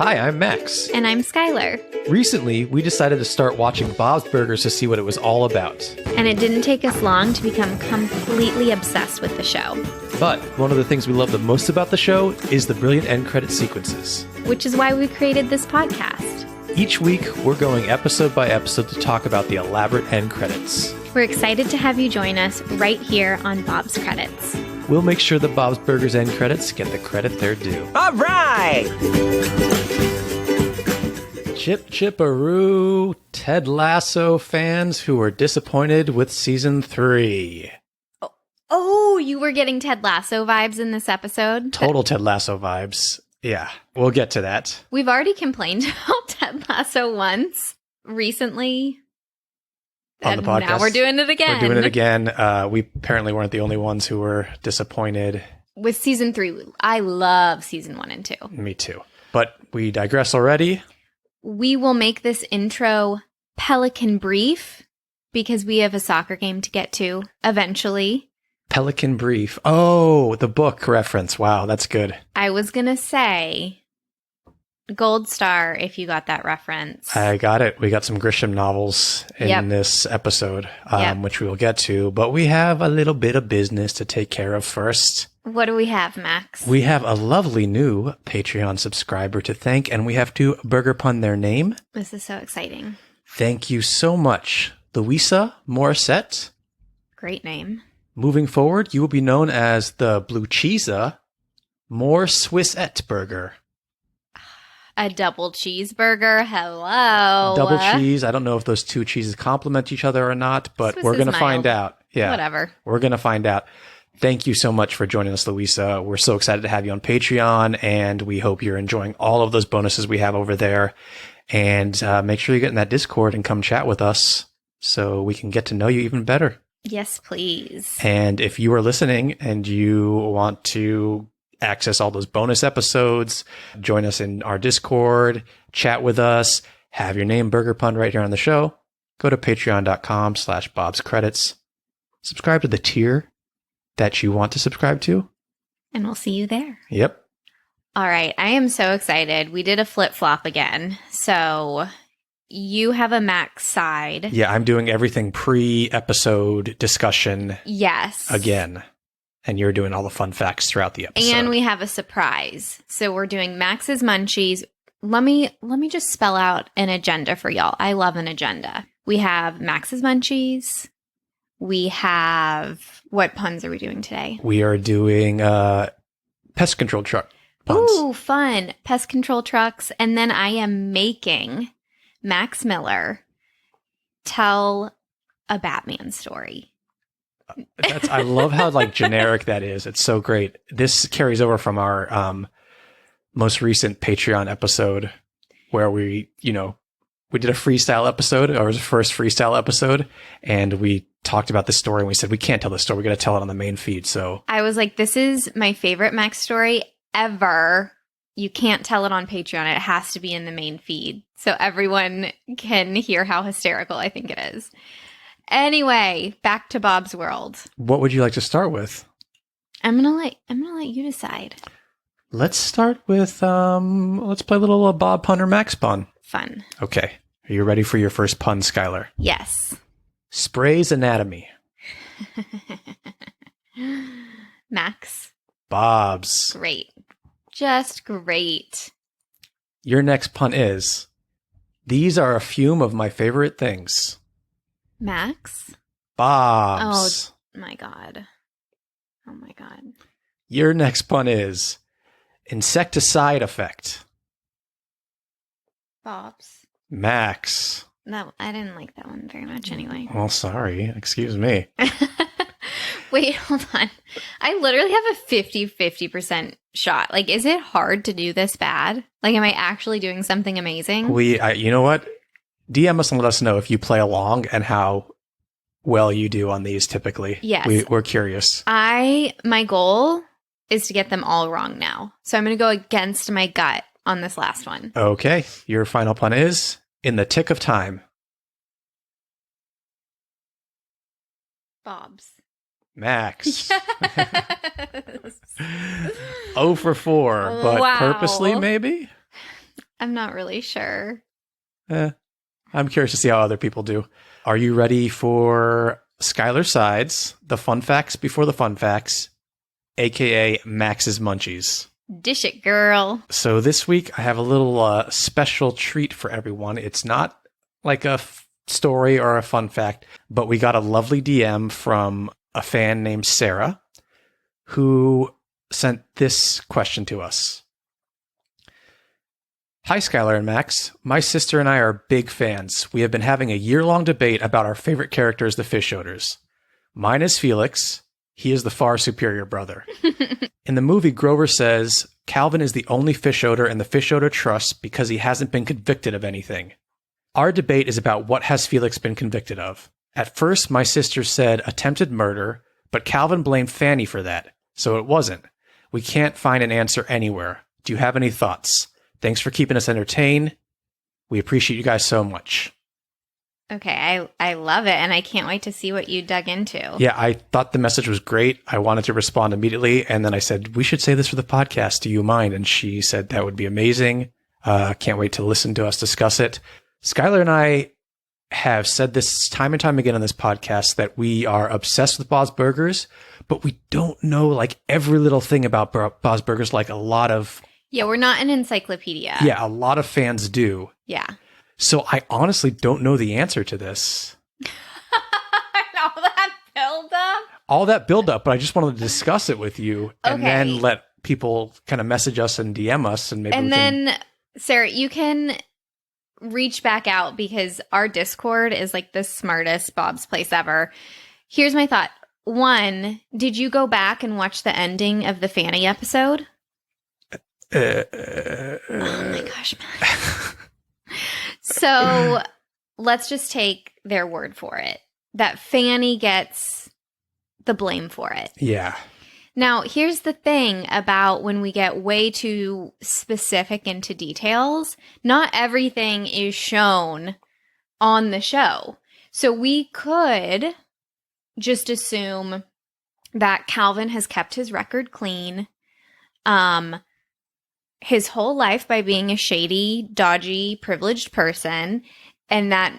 Hi, I'm Max. And I'm Skylar. Recently, we decided to start watching Bob's Burgers to see what it was all about. And it didn't take us long to become completely obsessed with the show. But one of the things we love the most about the show is the brilliant end credit sequences. Which is why we created this podcast. Each week, we're going episode by episode to talk about the elaborate end credits. We're excited to have you join us right here on Bob's Credits. We'll make sure the Bob's Burgers end credits get the credit they're due. All right! Chip chipperoo, Ted Lasso fans who are disappointed with season 3. Oh, you were getting Ted Lasso vibes in this episode? Total Ted Lasso vibes. Yeah, we'll get to that. We've already complained about Ted Lasso once recently. On the podcast. Now we're doing it again. We're doing it again. We apparently weren't the only ones who were disappointed. With season 3, I love season 1 and 2. Me too. But we digress already. We will make this intro Pelican brief because we have a soccer game to get to eventually. Pelican Brief. Oh, the book reference. Wow, that's good. I was going to say gold star if you got that reference. I got it. We got some Grisham novels in this episode, which we will get to. But we have a little bit of business to take care of first. What do we have, Max? We have a lovely new Patreon subscriber to thank, and we have to burger pun their name. This is so exciting. Thank you so much, Louisa Morissette. Great name. Moving forward, you will be known as the Blue Cheesa More Swissette Burger. A double cheeseburger. Hello. Double cheese. I don't know if those two cheeses complement each other or not, but Swiss we're going to is find mild. out. Yeah. Whatever. We're going to find out. Thank you so much for joining us, Louisa. We're so excited to have you on Patreon, and we hope you're enjoying all of those bonuses we have over there. And make sure you get in that Discord and come chat with us so we can get to know you even better. Yes, please. And if you are listening and you want to access all those bonus episodes, join us in our Discord, chat with us, have your name burger pun right here on the show, go to patreon.com/bobscredits. Subscribe to the tier that you want to subscribe to. And we'll see you there. Yep. All right. I am so excited. We did a flip-flop again. So you have a Max side. Yeah, I'm doing everything pre-episode discussion Yes. again. And you're doing all the fun facts throughout the episode. And we have a surprise. So we're doing Max's Munchies. Let me just spell out an agenda for y'all. I love an agenda. We have Max's Munchies. We have, what puns are we doing today? We are doing pest control truck puns. Ooh, fun. Pest control trucks. And then I am making Max Miller tell a Batman story. I love how generic that is. It's so great. This carries over from our most recent Patreon episode where we did a freestyle episode, or it was the first freestyle episode, and we talked about this story and we said, we can't tell this story. We got to tell it on the main feed. So I was like, this is my favorite Max story ever. You can't tell it on Patreon. It has to be in the main feed so everyone can hear how hysterical I think it is. Anyway, back to Bob's World. what would you like to start with? I'm gonna let you decide. Let's start with, let's play a little Bob pun or Max pun. Fun. Okay. Are you ready for your first pun, Skylar? Yes. Spray's Anatomy. Max. Bob's. Great. Just great. Your next pun is, these are a few of my favorite things. Max. Bob's. Oh my God. Oh my God. Your next pun is, insecticide effect. Bob's. Max. No, I didn't like that one very much anyway. Well, sorry. Excuse me. Wait, hold on. I literally have a 50% shot. Is it hard to do this bad? Am I actually doing something amazing? You know what? DM us and let us know if you play along and how well you do on these typically. Yes. We're curious. My goal is to get them all wrong now. So I'm going to go against my gut on this last one. Okay. Your final pun is, in the tick of time. Bob's. Max. Yes. 0 for 4, but Wow. purposely maybe? I'm not really sure. I'm curious to see how other people do. Are you ready for Skylar Sides, the fun facts before the fun facts, aka Max's Munchies? Dish it, girl. So this week I have a little special treat for everyone. It's not like a story or a fun fact, but we got a lovely DM from a fan named Sarah who sent this question to us. Hi, Skylar and Max. My sister and I are big fans. We have been having a year-long debate about our favorite characters, the fish odors. Mine is Felix. He is the far superior brother. In the movie, Grover says Calvin is the only fish odor and the fish odor trusts because he hasn't been convicted of anything. Our debate is about what has Felix been convicted of. At first, my sister said attempted murder, but Calvin blamed Fanny for that, so it wasn't. We can't find an answer anywhere. Do you have any thoughts? Thanks for keeping us entertained. We appreciate you guys so much. Okay, I love it, and I can't wait to see what you dug into. Yeah, I thought the message was great. I wanted to respond immediately, and then I said, we should say this for the podcast. Do you mind? And she said that would be amazing. Can't wait to listen to us discuss it. Skylar and I have said this time and time again on this podcast that we are obsessed with Bob's Burgers, but we don't know like every little thing about Bob's Burgers like a lot of... Yeah, we're not an encyclopedia. Yeah, a lot of fans do. Yeah. So I honestly don't know the answer to this. All that buildup? All that buildup, but I just wanted to discuss it with you and Okay. then let people kind of message us and DM us and maybe And we can... then, Sarah, you can reach back out because our Discord is like the smartest Bob's Place ever. Here's my thought. One, did you go back and watch the ending of the Fanny episode? Oh my gosh, Max. So let's just take their word for it that Fanny gets the blame for it. Yeah. Now, here's the thing about when we get way too specific into details, not everything is shown on the show. So we could just assume that Calvin has kept his record clean his whole life by being a shady, dodgy, privileged person, and that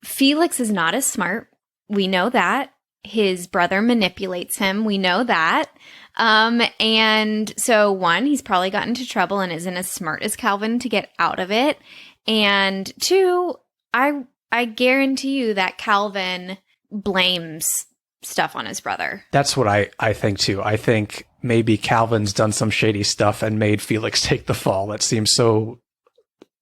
Felix is not as smart. We know that. His brother manipulates him. We know that. And so one, he's probably gotten into trouble and isn't as smart as Calvin to get out of it. And two, I guarantee you that Calvin blames stuff on his brother. That's what I think too. I think maybe Calvin's done some shady stuff and made Felix take the fall. That seems so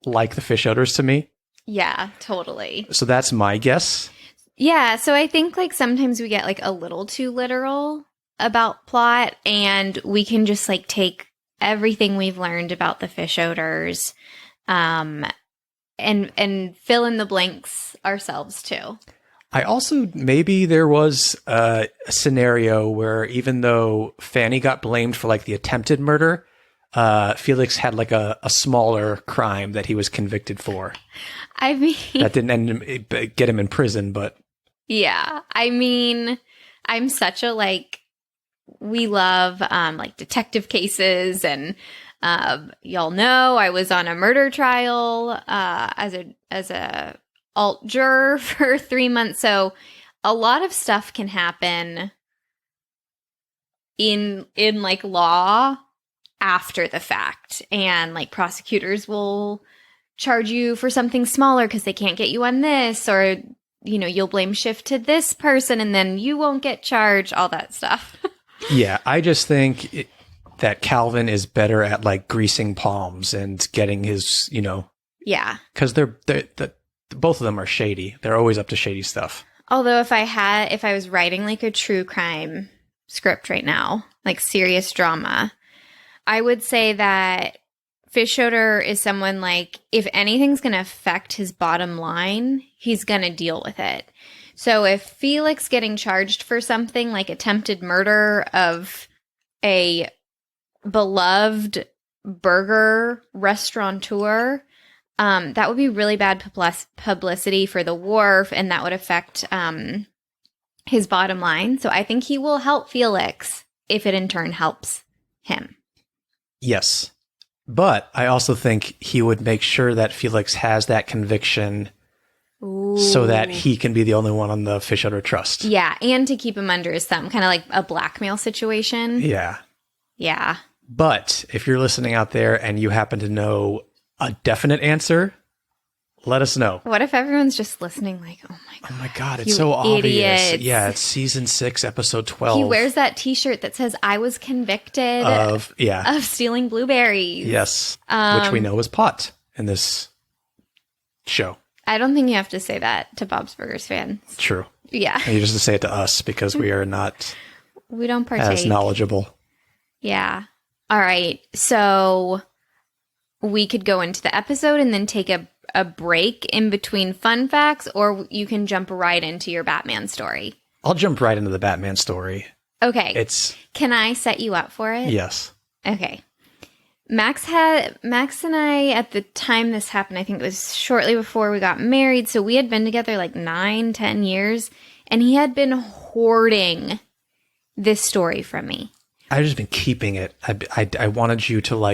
like the fish odors to me. Yeah, totally. So that's my guess. Yeah, so I think like sometimes we get like a little too literal about plot and we can just like take everything we've learned about the fish odors and fill in the blanks ourselves too. I also, maybe there was a scenario where even though Fanny got blamed for like the attempted murder, Felix had like a smaller crime that he was convicted for. I mean, that didn't get him in prison, but yeah, I mean, I'm such a like, we love like detective cases and y'all know I was on a murder trial as a alt juror for 3 months. So a lot of stuff can happen in like law after the fact. And like prosecutors will charge you for something smaller because they can't get you on this, or, you know, you'll blame shift to this person and then you won't get charged, all that stuff. Yeah, I just think that Calvin is better at like greasing palms and getting his, you know. Yeah. Because they're both of them are shady. They're always up to shady stuff. Although if I was writing like a true crime script right now, like serious drama, I would say that fish odor is someone like, if anything's going to affect his bottom line, he's going to deal with it. So if Felix getting charged for something like attempted murder of a beloved burger restaurateur, that would be really bad publicity for the wharf, and that would affect his bottom line. So I think he will help Felix if it in turn helps him. Yes. But I also think he would make sure that Felix has that conviction so that he can be the only one on the fish out of trust. Yeah, and to keep him under his thumb, kind of like a blackmail situation. Yeah. Yeah. But if you're listening out there and you happen to know a definite answer, let us know. What if everyone's just listening like, oh my God, it's so obvious. Idiots. Yeah, it's season 6, episode 12. He wears that t-shirt that says, I was convicted of stealing blueberries. Yes, which we know is pot in this show. I don't think you have to say that to Bob's Burgers fans. True. Yeah. And you just have to say it to us because we are not we don't partake. As knowledgeable. Yeah. All right. So we could go into the episode and then take a break in between fun facts, or you can jump right into your Batman story. I'll jump right into the Batman story. Okay. Can I set you up for it? Yes. Okay. Max and I, at the time this happened, I think it was shortly before we got married, so we had been together like 9-10 years, and he had been hoarding this story from me. I've just been keeping it. I wanted you to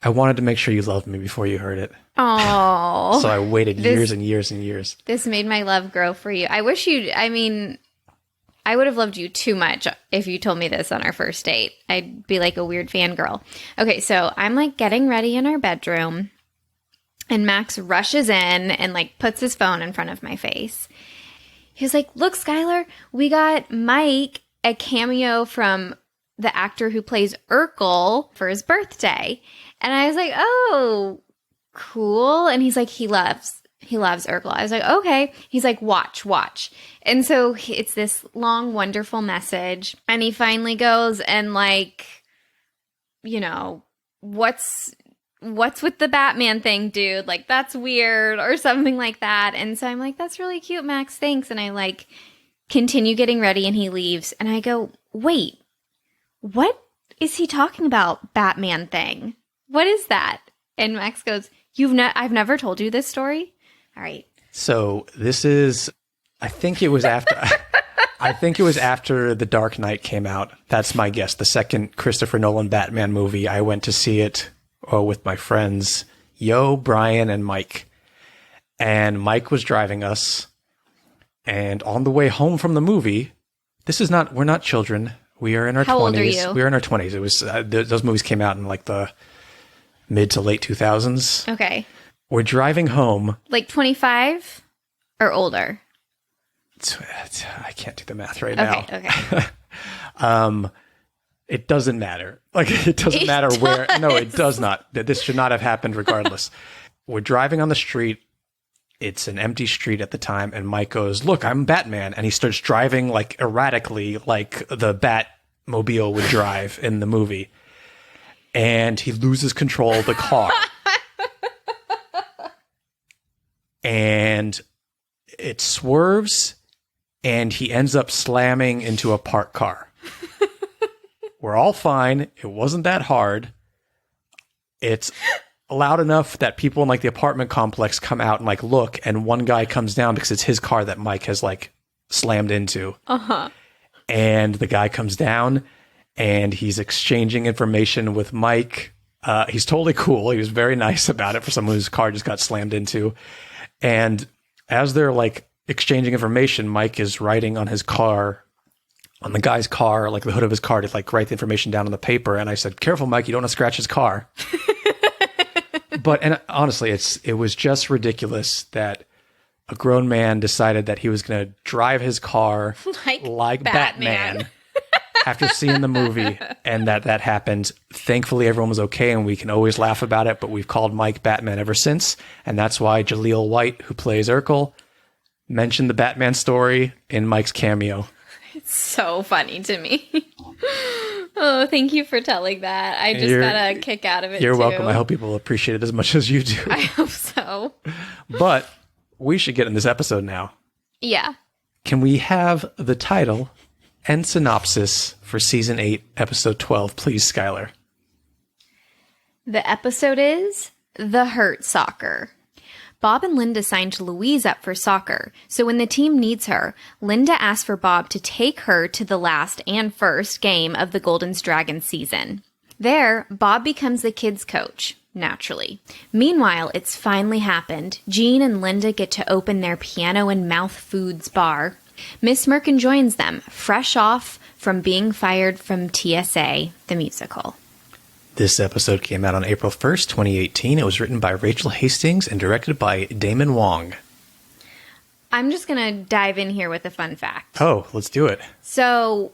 I wanted to make sure you loved me before you heard it. Oh. So I waited years and years and years. This made my love grow for you. I would have loved you too much if you told me this on our first date. I'd be like a weird fangirl. Okay, so I'm like getting ready in our bedroom, and Max rushes in and like puts his phone in front of my face. He was like, look, Skylar, we got Mike a cameo from the actor who plays Urkel for his birthday. And I was like, oh, cool. And he's like, he loves Urkel. I was like, okay. He's like, watch. And so it's this long, wonderful message. And he finally goes and what's with the Batman thing, dude? Like, that's weird, or something like that. And so I'm like, that's really cute, Max. Thanks. And I continue getting ready, and he leaves. And I go, wait, what is he talking about? Batman thing. What is that? And Max goes, I've never told you this story. All right. So this is, I think it was after The Dark Knight came out. That's my guess. The second Christopher Nolan Batman movie. I went to see it with my friends, Brian, and Mike. And Mike was driving us. And on the way home from the movie, we're not children. We are in our 20s. How old are you? We are in our 20s. It was, those movies came out in the mid to late 2000s. Okay. We're driving home. 25 or older? I can't do the math right now. Okay. It doesn't matter. It doesn't matter where. No, it does not. This should not have happened regardless. We're driving on the street. It's an empty street at the time. And Mike goes, look, I'm Batman. And he starts driving erratically like the Batmobile would drive in the movie. And he loses control of the car. And it swerves, and he ends up slamming into a parked car. We're all fine. It wasn't that hard. It's loud enough that people in the apartment complex come out and look, and one guy comes down because it's his car that Mike has slammed into. Uh-huh. And the guy comes down, and he's exchanging information with Mike. He's totally cool. He was very nice about it for someone whose car just got slammed into. And as they're exchanging information, Mike is writing on his car, on the guy's car, the hood of his car, to write the information down on the paper. And I said, careful, Mike, you don't want to scratch his car. And honestly, it was just ridiculous that a grown man decided that he was going to drive his car like Batman. After seeing the movie, and that happened. Thankfully, everyone was okay, and we can always laugh about it, but we've called Mike Batman ever since, and that's why Jaleel White, who plays Urkel, mentioned the Batman story in Mike's cameo. It's so funny to me. Oh, thank you for telling that. I just got a kick out of it, You're too. welcome. I hope people appreciate it as much as you do. I hope so. But we should get in this episode now. Yeah. Can we have the title and synopsis for Season 8, Episode 12, please, Skylar? The episode is The Hurt Soccer. Bob and Linda signed Louise up for soccer, so when the team needs her, Linda asks for Bob to take her to the last and first game of the Golden Dragons season. There, Bob becomes the kids' coach, naturally. Meanwhile, it's finally happened. Jean and Linda get to open their piano and mouth foods bar. Miss Merkin joins them, fresh off from being fired from TSA, the musical. This episode came out on April 1st, 2018. It was written by Rachel Hastings and directed by Damon Wong. I'm just going to dive in here with a fun fact. Oh, let's do it. So,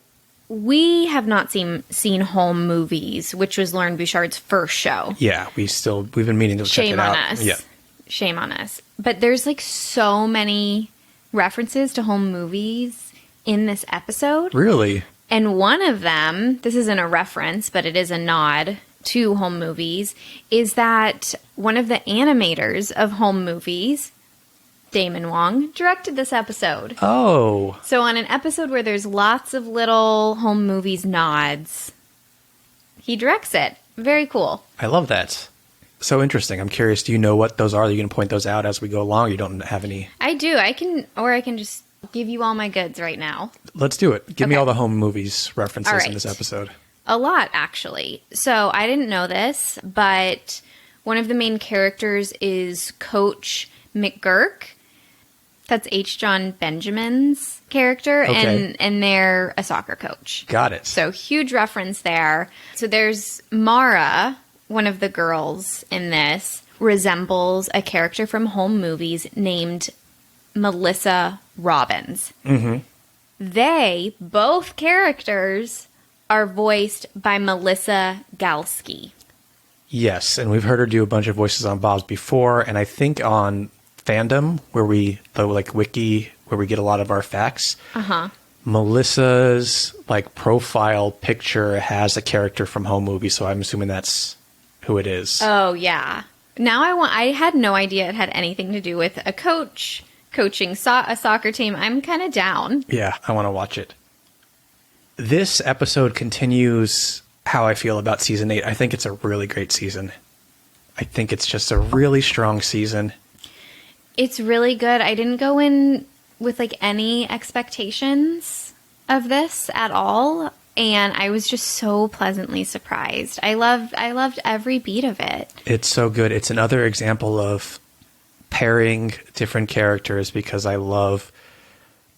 we have not seen Home Movies, which was Lauren Bouchard's first show. Yeah, we've been meaning to check it out. Shame on us. Yeah. Shame on us. But there's like so many references to home movies in this episode. Really? And one of them, this isn't a reference, but it is a nod to home movies, is that one of the animators of Home Movies, Damon Wong, directed this episode. Oh. So on an episode where there's lots of little home movies nods, he directs it. Very cool. I love that. So interesting. I'm curious, do you know what those are? Are you going to point those out as we go along? Or you don't have any? I do. I can just give you all my goods right now. Let's do it. Give me Okay. all the home movies references All in right. this episode. A lot, actually. So I didn't know this, but one of the main characters is Coach McGurk. That's H. John Benjamin's character, Okay. and they're a soccer coach. Got it. So huge reference there. So there's Mara, one of the girls in this, resembles a character from Home Movies named Melissa Robbins. Mm-hmm. They, both characters, are voiced by Melissa Galsky. Yes, and we've heard her do a bunch of voices on Bob's before, and I think on Fandom, the wiki, where we get a lot of our facts, Melissa's profile picture has a character from Home Movies, so I'm assuming that's who it is. Oh, yeah. Now I had no idea it had anything to do with a coach coaching a soccer team. I'm kind of down. Yeah, I want to watch it. This episode continues how I feel about season 8. I think it's a really great season. I think it's just a really strong season. It's really good. I didn't go in with any expectations of this at all, and I was just so pleasantly surprised. I loved every beat of it. It's so good. It's another example of pairing different characters, because I love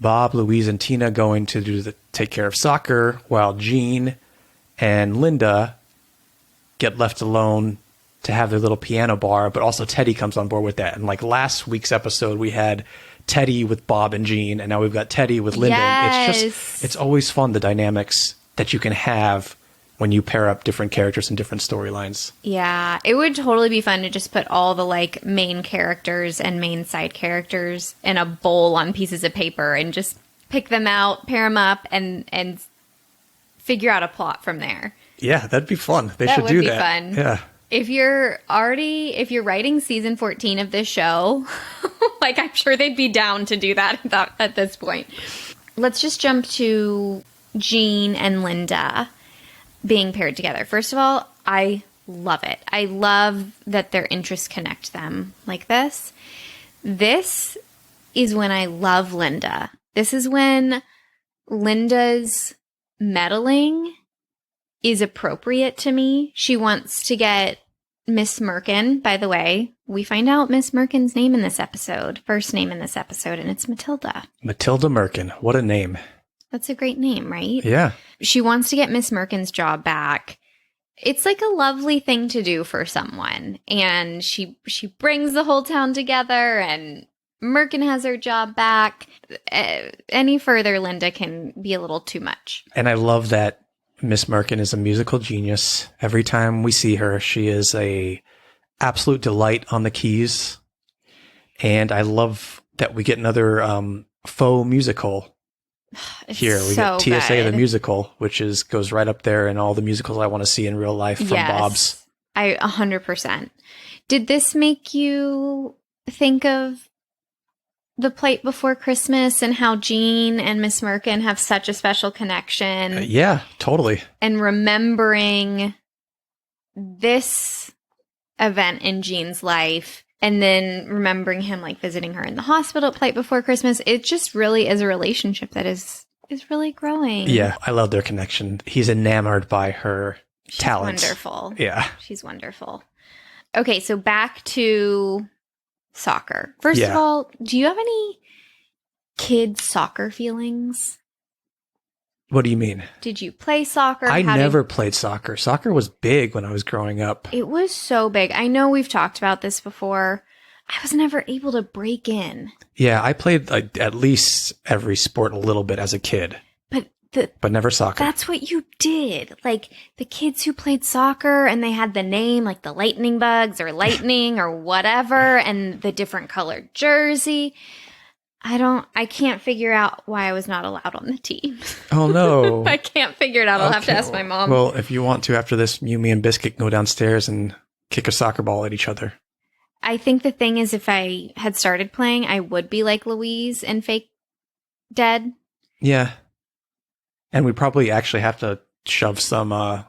Bob, Louise, and Tina going to take care of soccer, while Jean and Linda get left alone to have their little piano bar, but also Teddy comes on board with that. And last week's episode, we had Teddy with Bob and Jean, and now we've got Teddy with Linda. Yes. It's always fun, the dynamics that you can have when you pair up different characters and different storylines. Yeah, it would totally be fun to just put all the main characters and main side characters in a bowl on pieces of paper and just pick them out, pair them up, and figure out a plot from there. Yeah, that'd be fun. They That should would do be that. fun. Yeah. If you're writing season 14 of this show, I'm sure they'd be down to do that at this point. Let's just jump to Jean and Linda being paired together. First of all, I love it. I love that their interests connect them like this. This is when I love Linda. This is when Linda's meddling is appropriate to me. She wants to get Miss Merkin. By the way, we find out Miss Merkin's name in this episode, first name in this episode, and it's Matilda. Matilda Merkin. What a name. That's a great name, right? Yeah. She wants to get Miss Merkin's job back. It's a lovely thing to do for someone. And she brings the whole town together, and Merkin has her job back. Any further, Linda can be a little too much. And I love that Miss Merkin is a musical genius. Every time we see her, she is a absolute delight on the keys. And I love that we get another faux musical here. We so get TSA good. the musical, which goes right up there in all the musicals I want to see in real life from Bob's. 100%. Did this make you think of The Plate Before Christmas and how Jean and Miss Merkin have such a special connection? Yeah, totally. And remembering this event in Jean's life, and then remembering him visiting her in the hospital at Plate Before Christmas, it just really is a relationship that is really growing. Yeah, I love their connection. He's enamored by her She's talent. wonderful. Yeah. She's wonderful. Okay, so back to soccer. First of all, do you have any kids soccer feelings? What do you mean? Did you play soccer? I never played soccer. Soccer was big when I was growing up. It was so big. I know we've talked about this before. I was never able to break in. Yeah, I played like at least every sport a little bit as a kid. But never soccer. That's what you did. Like the kids who played soccer and they had the name like the Lightning Bugs or Lightning or whatever and the different colored jersey. I can't figure out why I was not allowed on the team. Oh, no. I can't figure it out. I'll have to ask my mom. Well, if you want to, after this, me and Biscuit can go downstairs and kick a soccer ball at each other. I think the thing is if I had started playing, I would be like Louise and fake dead. Yeah. And we probably actually have to shove some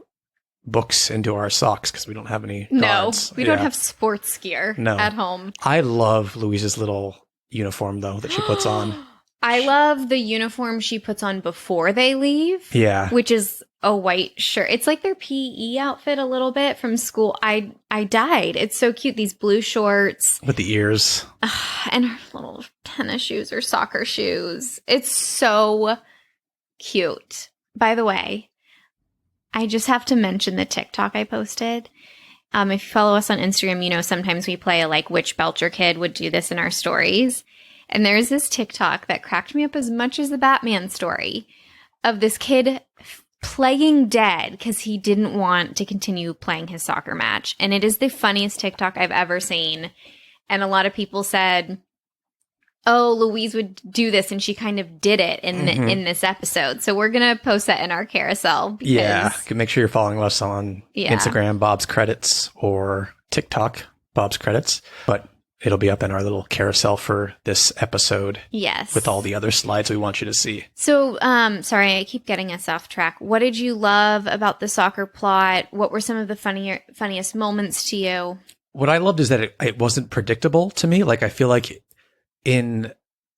books into our socks because we don't have any guards. No, we don't have sports gear at home. I love Louise's little uniform, though, that she puts on. I love the uniform she puts on before they leave. Yeah. Which is a white shirt. It's like their PE outfit a little bit from school. I died. It's so cute. These blue shorts. With the ears. And her little tennis shoes or soccer shoes. It's so cute. By the way, I just have to mention the TikTok I posted. If you follow us on Instagram, you know sometimes we play a like which Belcher kid would do this in our stories. And there's this TikTok that cracked me up as much as the Batman story of this kid playing dead because he didn't want to continue playing his soccer match. And it is the funniest TikTok I've ever seen. And a lot of people said, oh, Louise would do this, and she kind of did it in this episode. So we're going to post that in our carousel. Yeah. Make sure you're following us on Instagram, Bob's Credits, or TikTok, Bob's Credits. But it'll be up in our little carousel for this episode. Yes. With all the other slides we want you to see. So, sorry, I keep getting us off track. What did you love about the soccer plot? What were some of the funniest moments to you? What I loved is that it wasn't predictable to me. Like, I feel like in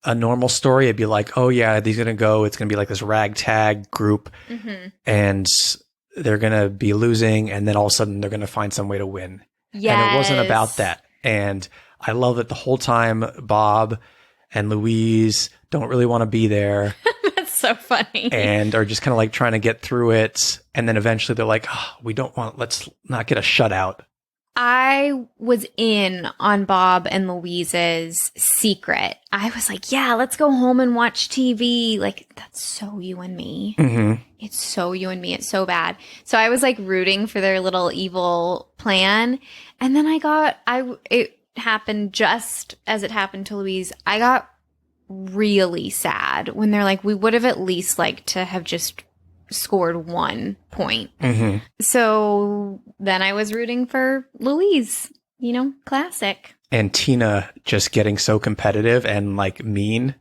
a normal story, it'd be like, oh yeah, these are going to go, it's going to be like this ragtag group and they're going to be losing. And then all of a sudden they're going to find some way to win. Yes. And it wasn't about that. And I love that the whole time Bob and Louise don't really want to be there. That's so funny. And are just kind of like trying to get through it. And then eventually they're like, oh, let's not get a shutout. I was in on Bob and Louise's secret. I was like, yeah, let's go home and watch TV. Like, that's so you and me. Mm-hmm. It's so you and me. It's so bad. So I was like rooting for their little evil plan. And then it happened just as it happened to Louise. I got really sad when they're like, we would have at least liked to have just scored 1 point. Mm-hmm. So then I was rooting for Louise, classic. And Tina just getting so competitive and like mean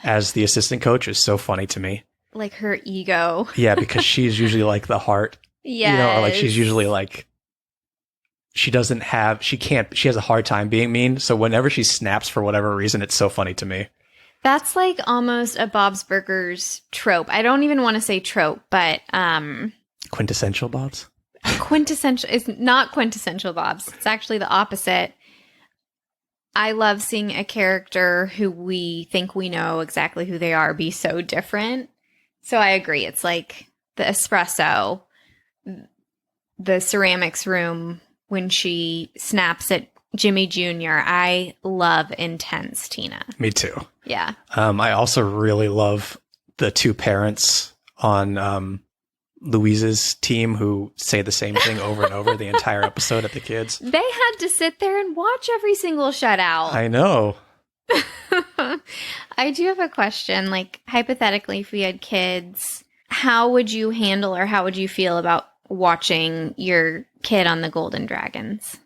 as the assistant coach is so funny to me. Like her ego. Yeah, because she's usually like the heart. Yeah. Or like she's usually like, she has a hard time being mean. So whenever she snaps for whatever reason, it's so funny to me. That's like almost a Bob's Burgers trope. I don't even want to say trope, but quintessential Bob's? Quintessential is not quintessential Bob's. It's actually the opposite. I love seeing a character who we think we know exactly who they are be so different. So I agree. It's like the espresso, the ceramics room when she snaps at Jimmy Jr. I love intense Tina. Me too. Yeah. I also really love the two parents on Louise's team who say the same thing over and over the entire episode at the kids. They had to sit there and watch every single shutout. I know. I do have a question. Like, hypothetically, if we had kids, how would you handle or how would you feel about watching your kid on the Golden Dragons?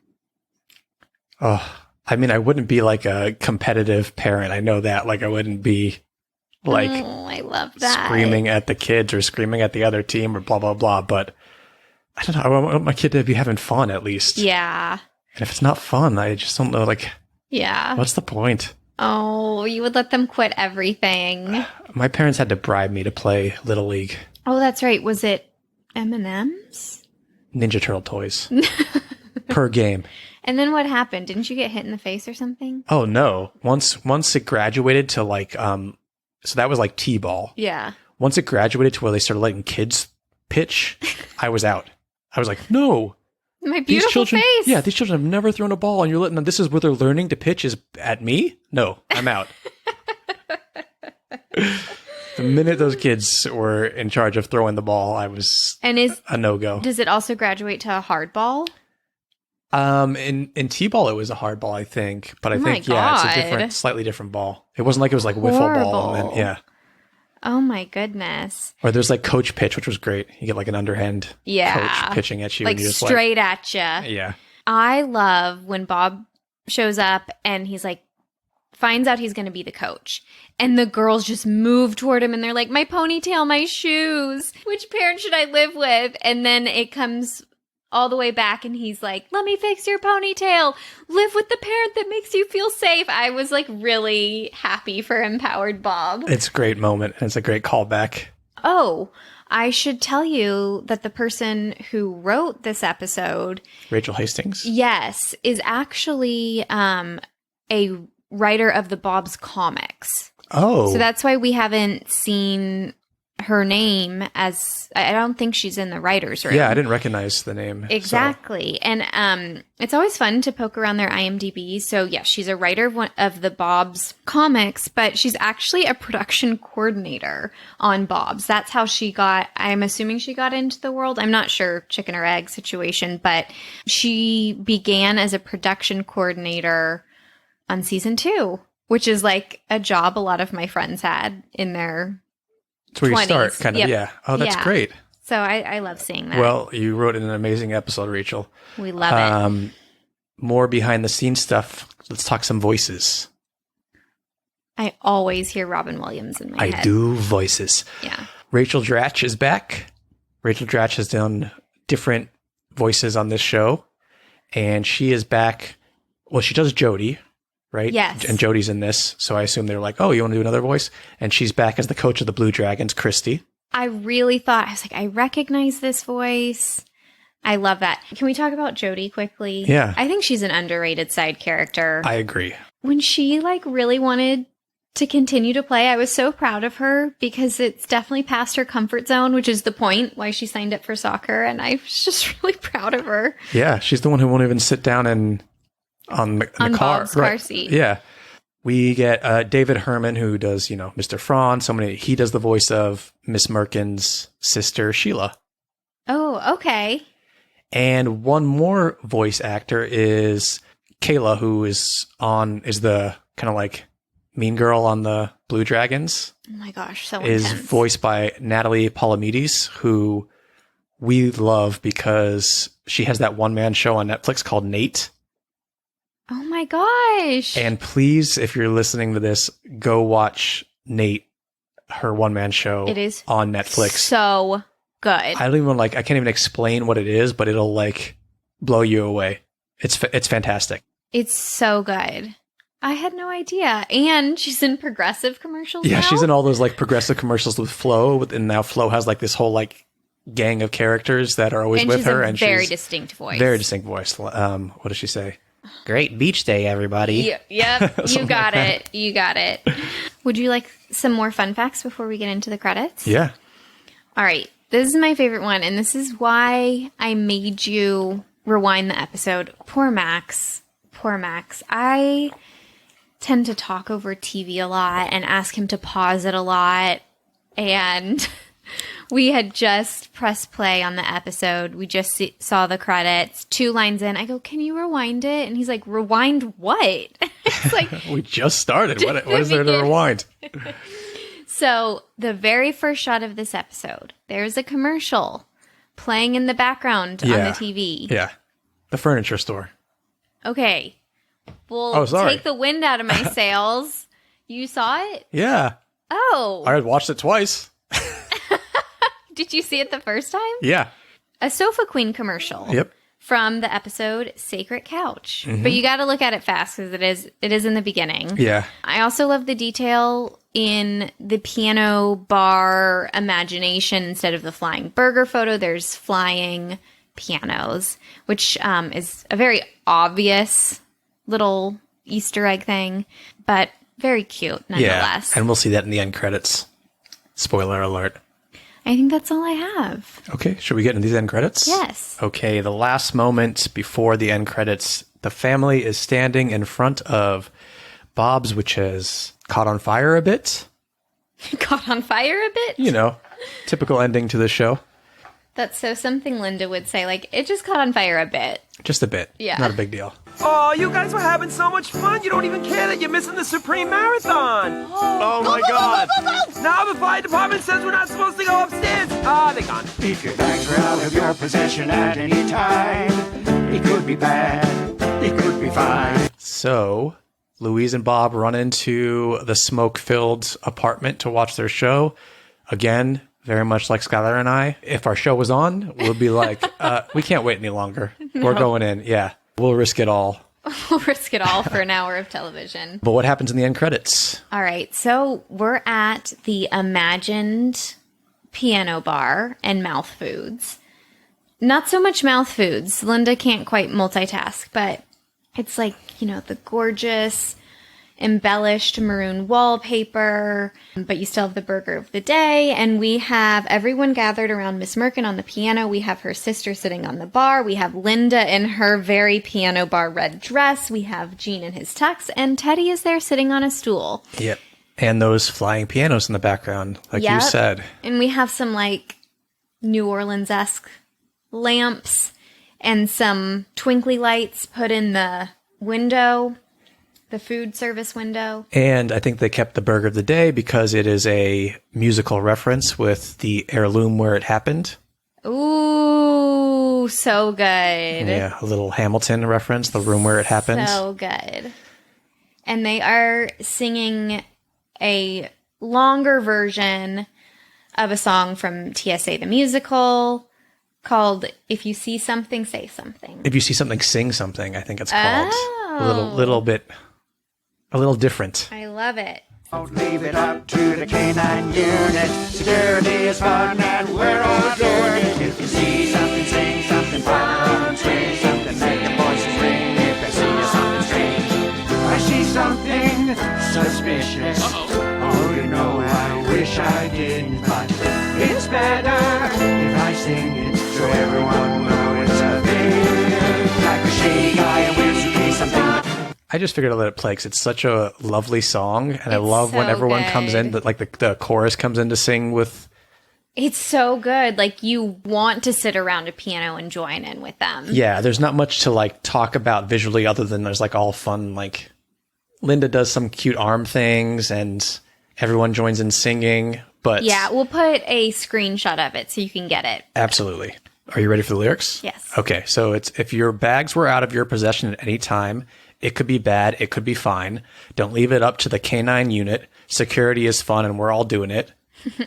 Oh, I mean, I wouldn't be like a competitive parent. I know that. Like, I wouldn't be like, I love that, screaming at the kids or screaming at the other team or blah, blah, blah. But I don't know. I want my kid to be having fun at least. Yeah. And if it's not fun, I just don't know. Like, yeah. What's the point? Oh, you would let them quit everything. My parents had to bribe me to play Little League. Oh, that's right. Was it M&M's? Ninja Turtle toys per game. And then what happened? Didn't you get hit in the face or something? Oh no. Once it graduated to like so that was like T-ball. Yeah. Once it graduated to where they started letting kids pitch, I was out. I was like, no. My beautiful face. Yeah, these children have never thrown a ball, and you're letting them. This is where they're learning to pitch is at me? No, I'm out. The minute those kids were in charge of throwing the ball, I was a no-go. Does it also graduate to a hard ball? In T-ball, it was a hard ball, I think. But I think, it's a slightly different ball. It wasn't like it was like wiffle ball. And then, yeah. Oh my goodness. Or there's like coach pitch, which was great. You get like an underhand coach pitching at you. Like straight at you. Yeah. I love when Bob shows up and he's like, finds out he's going to be the coach. And the girls just move toward him and they're like, my ponytail, my shoes. Which parent should I live with? And then it comes all the way back and he's like, let me fix your ponytail. Live with the parent that makes you feel safe. I was like really happy for empowered Bob. It's a great moment. It's a great callback. Oh, I should tell you that the person who wrote this episode, Rachel Hastings. Yes, is actually a writer of the Bob's comics. Oh. So that's why we haven't seen her name as, I don't think she's in the writer's room. Yeah, I didn't recognize the name. Exactly. So. And it's always fun to poke around their IMDb. So yeah, she's a writer of one of the Bob's comics, but she's actually a production coordinator on Bob's. That's how I'm assuming she got into the world. I'm not sure, chicken or egg situation, but she began as a production coordinator on season 2, which is like a job a lot of my friends had in their It's where 20s. you start, kind of. Yep. Yeah. Oh, that's great. So I love seeing that. Well, you wrote an amazing episode, Rachel. We love it. More behind the scenes stuff. Let's talk some voices. I always hear Robin Williams in my head. I do voices. Yeah. Rachel Dratch is back. Rachel Dratch has done different voices on this show. And she is back. Well, she does Jodie, right? Yes. And Jodie's in this. So I assume they're like, oh, you want to do another voice? And she's back as the coach of the Blue Dragons, Christy. I really thought, I was like, I recognize this voice. I love that. Can we talk about Jodie quickly? Yeah. I think she's an underrated side character. I agree. When she really wanted to continue to play, I was so proud of her because it's definitely past her comfort zone, which is the point why she signed up for soccer. And I was just really proud of her. Yeah. She's the one who won't even sit down on the car. Bob's car seat. Yeah. We get David Herman, who does, Mr. Franz. He does the voice of Miss Merkin's sister, Sheila. Oh, okay. And one more voice actor is Kayla, who is the kind of like mean girl on the Blue Dragons. Oh my gosh, so is intense. Voiced by Natalie Palamides, who we love because she has that one-man show on Netflix called Nate. Oh my gosh. And please, if you're listening to this, go watch Nate, her one-man show. It is on Netflix. So good. I can't even explain what it is, but it'll blow you away. It's fantastic. It's so good. I had no idea. And she's in Progressive commercials Yeah, now? she's in all those progressive commercials with Flo, and now Flo has this whole gang of characters that are always with her. And very she's distinct voice. Very distinct voice. What does she say? Great beach day, everybody. Yep, you got it. You got it. Would you like some more fun facts before we get into the credits? Yeah. All right. This is my favorite one, and this is why I made you rewind the episode. Poor Max. Poor Max. I tend to talk over TV a lot and ask him to pause it a lot, and we had just pressed play on the episode. We just saw the credits. 2 lines in, I go, can you rewind it? And he's like, rewind what? It's like, we just started. What is there to rewind? So the very first shot of this episode, there's a commercial playing in the background on the TV. Yeah. The furniture store. Okay. Well, sorry. take the wind out of my sails. You saw it? Yeah. Oh. I had watched it twice. Did you see it the first time? Yeah. A Sofa Queen commercial. Yep. From the episode Sacred Couch. Mm-hmm. But you got to look at it fast because it is in the beginning. Yeah. I also love the detail in the piano bar imagination. Instead of the flying burger photo, there's flying pianos, which is a very obvious little Easter egg thing, but very cute nonetheless. Yeah, and we'll see that in the end credits. Spoiler alert. I think that's all I have. Okay, should we get into these end credits? Yes. Okay, the last moment before the end credits, the family is standing in front of Bob's, which has caught on fire a bit. Caught on fire a bit? You know, typical ending to the show. That's so something Linda would say, like, it just caught on fire a bit. Just a bit. Yeah. Not a big deal. Oh, you guys were having so much fun. You don't even care that you're missing the Supreme Marathon. Oh my God! Now the fire department says we're not supposed to go upstairs. Ah, they're gone. If your bags were out of your possession at any time, it could be bad, it could be fine. So, Louise and Bob run into the smoke-filled apartment to watch their show. Again, very much like Skylar and I. If our show was on, we'll be like, we can't wait any longer. No. We're going in. Yeah. We'll risk it all. We'll risk it all for an hour of television. But what happens in the end credits? All right. So we're at the imagined piano bar and Mouth Foods. Not so much Mouth Foods. Linda can't quite multitask, but it's like, you know, the gorgeous embellished maroon wallpaper, but you still have the burger of the day. And we have everyone gathered around Miss Merkin on the piano. We have her sister sitting on the bar. We have Linda in her very piano bar red dress. We have Gene in his tux, and Teddy is there sitting on a stool. Yep. And those flying pianos in the background, like you said. And we have some like New Orleans-esque lamps and some twinkly lights put in the window. The food service window. And I think they kept the burger of the day because it is a musical reference with the heirloom where it happened. Ooh, so good. Yeah, a little Hamilton reference, the room where it happened. So good. And they are singing a longer version of a song from TSA the Musical called If You See Something, Say Something. If You See Something, Sing Something, I think it's called. A little different. I love it. Don't leave it up to the K9 unit. Security is fun and we're all doing it. If you see something, sing something, partner on swing something, make your voices ring. If I see something strange, I see something suspicious. Oh, you know, I wish I didn't, but it's better if I sing it so everyone will know it's a thing. Like a shady guy and we'll see something. I just figured I'd let it play because it's such a lovely song, and I love so when everyone good. comes in, like the chorus comes in to sing with. It's so good. Like, you want to sit around a piano and join in with them. Yeah, there's not much to like talk about visually other than there's like all fun, like Linda does some cute arm things and everyone joins in singing. But yeah, we'll put a screenshot of it so you can get it. Absolutely. Are you ready for the lyrics? Yes. Okay, so it's if your bags were out of your possession at any time, it could be bad, it could be fine. Don't leave it up to the K9 unit. Security is fun and we're all doing it.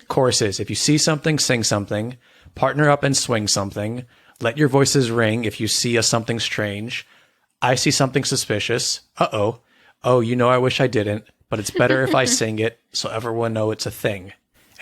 Chorus is, if you see something, sing something. Partner up and swing something. Let your voices ring if you see a something strange. I see something suspicious. Uh-oh. Oh, you know I wish I didn't, but it's better if I sing it so everyone know it's a thing.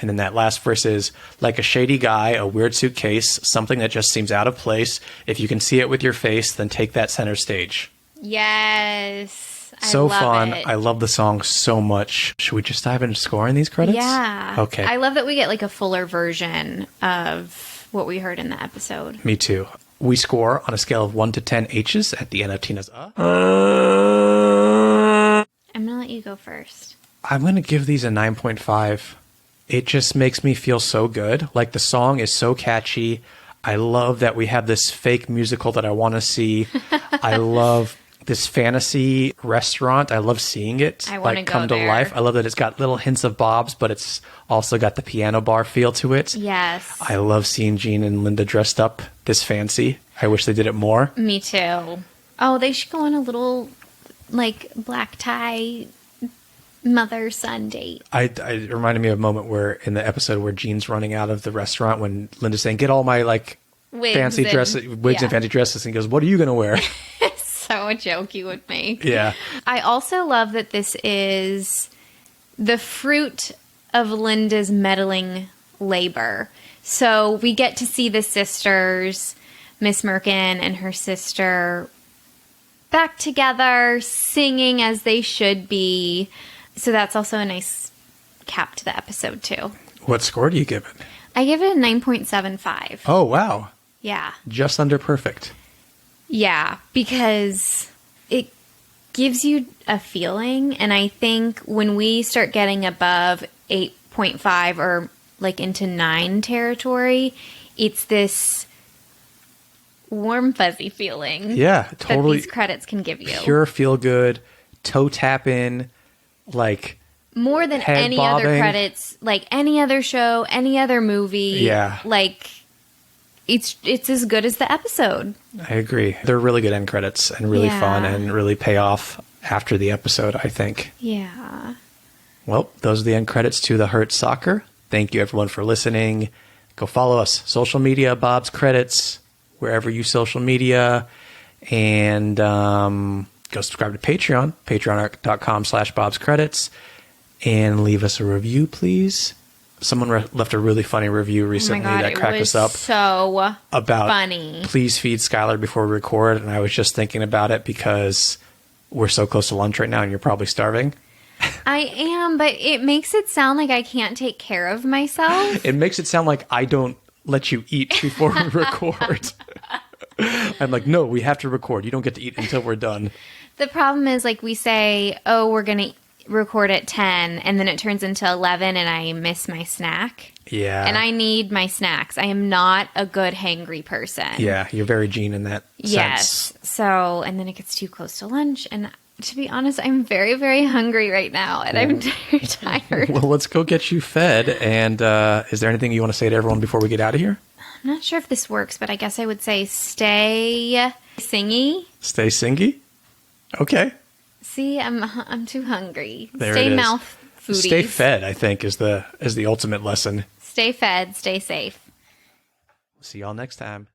And then that last verse is, like a shady guy, a weird suitcase, something that just seems out of place. If you can see it with your face, then take that center stage. Yes. So love fun. It. I love the song so much. Should we just dive into scoring these credits? Yeah. Okay. I love that we get like a fuller version of what we heard in the episode. Me too. We score on a scale of 1 to 10 H's at the end of Tina's I'm going to let you go first. I'm going to give these a 9.5. It just makes me feel so good. Like, the song is so catchy. I love that we have this fake musical that I want to see. I love this fantasy restaurant. I love seeing it I want to come go to there. life. I love that it's got little hints of Bob's, but it's also got the piano bar feel to it. Yes. I love seeing Gene and Linda dressed up this fancy. I wish they did it more. Me too. Oh, they should go on a little like black tie mother-son date. It reminded me of a moment where in the episode where Gene's running out of the restaurant when Linda's saying, get all my like Wigs fancy and- dresses, wigs yeah. and fancy dresses. And he goes, what are you going to wear? So jokey with me. Yeah. I also love that this is the fruit of Linda's meddling labor. So we get to see the sisters Miss Merkin and her sister back together, singing as they should be. So that's also a nice cap to the episode, too. What score do you give it? I give it a 9.75. Oh, wow. Yeah. Just under perfect. Yeah, because it gives you a feeling. And I think when we start getting above 8.5 or like into 9 territory, it's this warm, fuzzy feeling. Yeah, totally. That these credits can give you. Pure feel good, toe tapping, like more than head any bobbing. other credits, like any other show, any other movie. Yeah. Like it's as good as the episode. I agree. They're really good end credits and really Yeah. fun and really pay off after the episode, I think. Yeah. Well, those are the end credits to The Hurt Soccer. Thank you, everyone, for listening. Go follow us. Social media, Bob's Credits, wherever you social media. And go subscribe to Patreon, patreon.com/Bob's Credits. And leave us a review, please. Someone left a really funny review recently that cracked us up. So About funny. Please feed Skylar before we record. And I was just thinking about it because we're so close to lunch right now and you're probably starving. I am, but it makes it sound like I can't take care of myself. It makes it sound like I don't let you eat before we record. I'm like, no, we have to record. You don't get to eat until we're done. The problem is, like, we say, oh, we're going to record at 10, and then it turns into 11, and I miss my snack. Yeah. And I need my snacks. I am not a good hangry person. Yeah, you're very Gene in that Yes. sense. So, and then it gets too close to lunch, and to be honest, I'm very, very hungry right now, and I'm tired. Well, let's go get you fed. And is there anything you want to say to everyone before we get out of here? I'm not sure if this works, but I guess I would say stay singy. Stay singy? Okay. See, I'm too hungry. There Stay it is. mouth foodies. Stay fed, I think, is the ultimate lesson. Stay fed. Stay safe. See y'all next time.